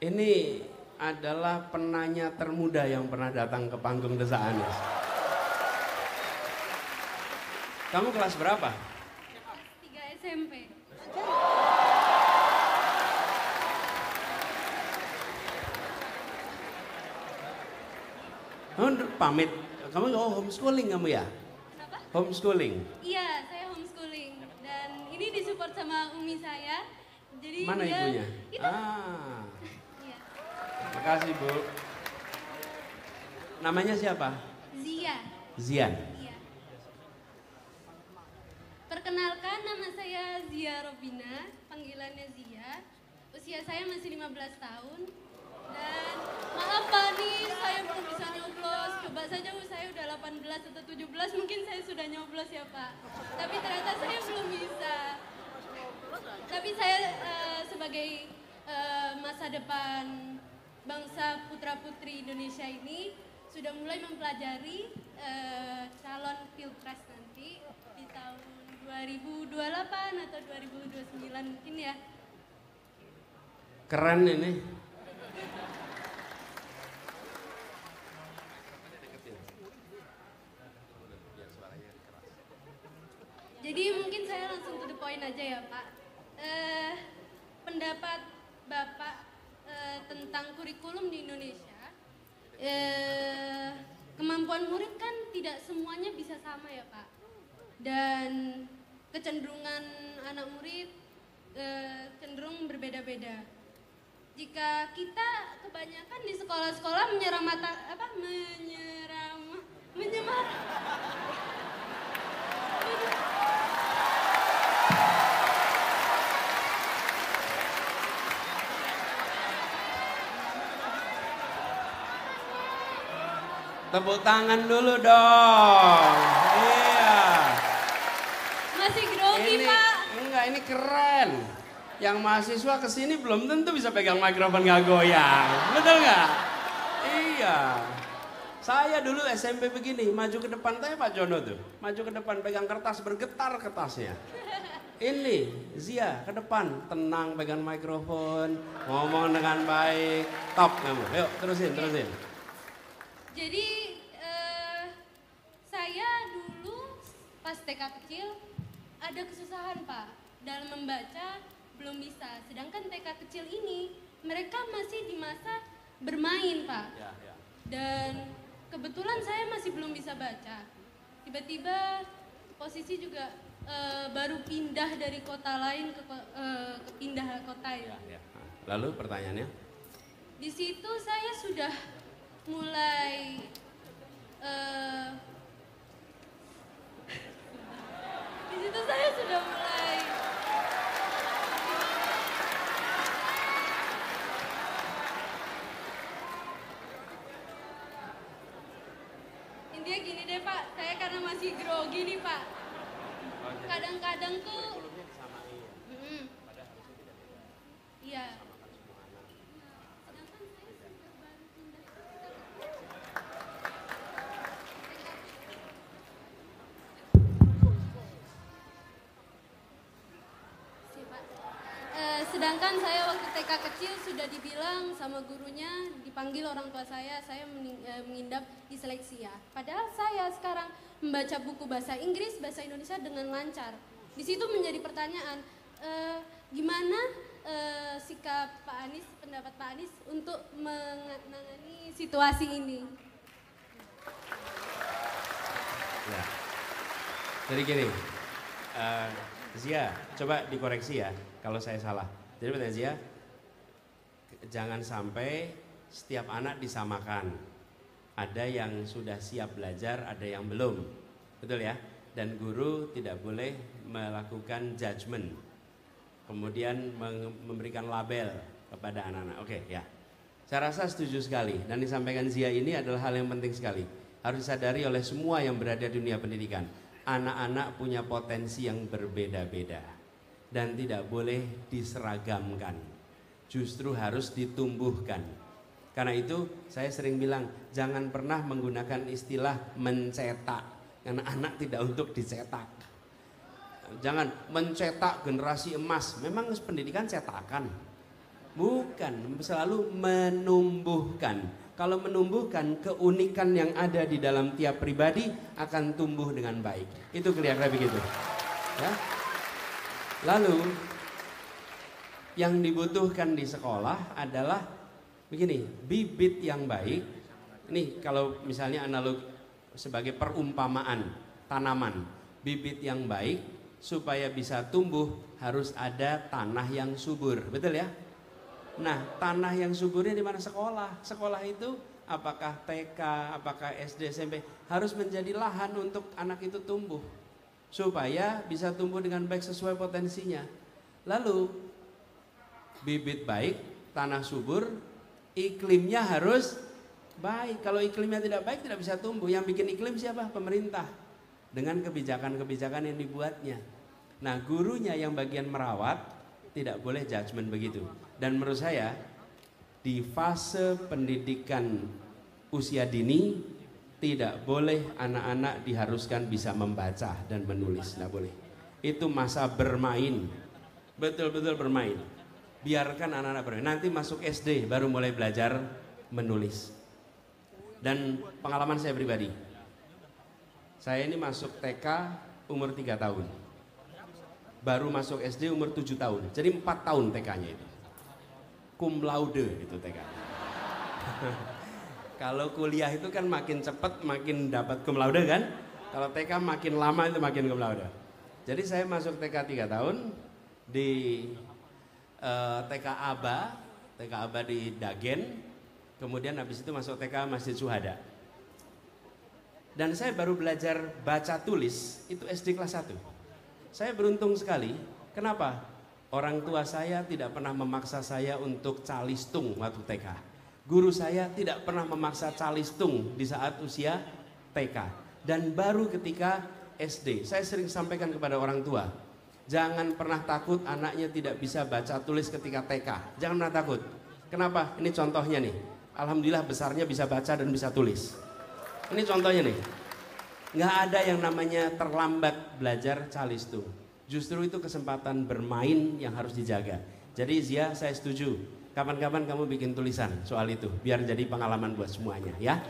Ini adalah penanya termuda yang pernah datang ke panggung Desa Anes. Kamu kelas berapa? Kelas 3 SMP. Kamu pamit. Kamu homeschooling kamu ya? Kenapa? Homeschooling. Iya, saya homeschooling dan ini disupport sama umi saya. Jadi Mana dia, ibunya? Itu. Ah, Iya. makasih Bu. Namanya siapa? Zia. Zian. Iya. Perkenalkan, nama saya Zia Robina, panggilannya Zia. Usia saya masih 15 tahun. Dan maaf Pak nih, saya belum bisa nyoblos. Coba saja saya udah 18 atau 17, mungkin saya sudah nyoblos ya Pak. Tapi ternyata saya belum bisa. Tapi saya sebagai masa depan bangsa putra-putri Indonesia ini sudah mulai mempelajari calon pilpres nanti di tahun 2028 atau 2029 mungkin ya. Keren ini. Jadi mungkin saya langsung to the point aja ya Pak. Pendapat Bapak tentang kurikulum di Indonesia, kemampuan murid kan tidak semuanya bisa sama ya Pak. Dan kecenderungan anak murid cenderung berbeda-beda. Jika kita kebanyakan di sekolah-sekolah menyemar Tepuk tangan dulu dong. Iya. masih grogi Ini Pak. enggak, ini keren. Yang mahasiswa kesini belum tentu bisa pegang mikrofon nggak goyang, betul nggak? Iya. Saya dulu SMP begini, maju ke depan, tanya Pak Jono tuh, maju ke depan pegang kertas bergetar kertasnya. Ini Zia ke depan, tenang pegang mikrofon, ngomong dengan baik, top kamu. Yuk terusin. Jadi saya dulu pas TK kecil ada kesusahan Pak dalam membaca, belum bisa. Sedangkan TK kecil ini mereka masih di masa bermain Pak. Ya. Dan kebetulan saya masih belum bisa baca. Tiba-tiba posisi juga baru pindah dari kota lain ke pindah kota ya. Ya. Lalu pertanyaannya? Di situ saya sudah mulai di situ saya sudah mulai intinya gini deh Pak, saya karena masih grogi nih Pak. Kadang-kadang tuh Mm-mm. Iya. Sedangkan saya sudah baru pindah sih, Pak. Sedangkan saya waktu TK kecil sudah dibilang sama gurunya, dipanggil orang tua saya mengidap disleksia. Padahal saya sekarang membaca buku bahasa Inggris, bahasa Indonesia dengan lancar. Di situ menjadi pertanyaan, gimana sikap Pak Anies, pendapat Pak Anies untuk menangani situasi ini? Ya. Jadi gini, Zia, coba dikoreksi ya kalau saya salah. Jadi pertanyaan Zia, jangan sampai setiap anak disamakan. Ada yang sudah siap belajar, ada yang belum, betul ya? Dan guru tidak boleh melakukan judgement, kemudian memberikan label kepada anak-anak. Oke, ya. Saya rasa setuju sekali, dan disampaikan Zia ini adalah hal yang penting sekali. Harus disadari oleh semua yang berada di dunia pendidikan. Anak-anak punya potensi yang berbeda-beda dan tidak boleh diseragamkan. Justru harus ditumbuhkan. Karena itu saya sering bilang jangan pernah menggunakan istilah mencetak, karena anak tidak untuk dicetak. Jangan mencetak generasi emas. Memang pendidikan cetakan. Bukan, selalu menumbuhkan. Kalau menumbuhkan, keunikan yang ada di dalam tiap pribadi akan tumbuh dengan baik. Itu kira-kira begitu. Ya. Lalu yang dibutuhkan di sekolah adalah begini, bibit yang baik. Ini kalau misalnya analog sebagai perumpamaan tanaman, bibit yang baik supaya bisa tumbuh harus ada tanah yang subur, betul ya? Nah, tanah yang suburnya di mana? Sekolah. Sekolah itu apakah TK, apakah SD, SMP harus menjadi lahan untuk anak itu tumbuh supaya bisa tumbuh dengan baik sesuai potensinya. Lalu bibit baik, tanah subur, iklimnya harus baik. Kalau iklimnya tidak baik tidak bisa tumbuh. Yang bikin iklim siapa? Pemerintah. Dengan kebijakan-kebijakan yang dibuatnya. Nah, gurunya yang bagian merawat tidak boleh judgement begitu. Dan menurut saya di fase pendidikan usia dini tidak boleh anak-anak diharuskan bisa membaca dan menulis, tidak boleh. Itu masa bermain, betul-betul bermain. Biarkan anak-anak bermain. Nanti masuk SD baru mulai belajar menulis. Dan pengalaman saya pribadi, saya ini masuk TK umur 3 tahun, baru masuk SD umur 7 tahun, jadi 4 tahun TK-nya itu. Cum laude itu TK. Kalau kuliah itu kan makin cepat makin dapat cum laude kan. Kalau TK makin lama itu makin cum laude. Jadi saya masuk TK 3 tahun di TK Aba di Dagen. Kemudian habis itu masuk TK Masjid Syuhada. Dan saya baru belajar baca tulis itu SD kelas 1. Saya beruntung sekali. Kenapa? Orang tua saya tidak pernah memaksa saya untuk calistung waktu TK. Guru saya tidak pernah memaksa calistung di saat usia TK. Dan baru ketika SD, saya sering sampaikan kepada orang tua, jangan pernah takut anaknya tidak bisa baca tulis ketika TK. Jangan pernah takut. Kenapa? Ini contohnya nih. Alhamdulillah besarnya bisa baca dan bisa tulis. Ini contohnya nih. Nggak ada yang namanya terlambat belajar calistung. Justru itu kesempatan bermain yang harus dijaga. Jadi Zia, saya setuju. Kapan-kapan kamu bikin tulisan soal itu, biar jadi pengalaman buat semuanya ya.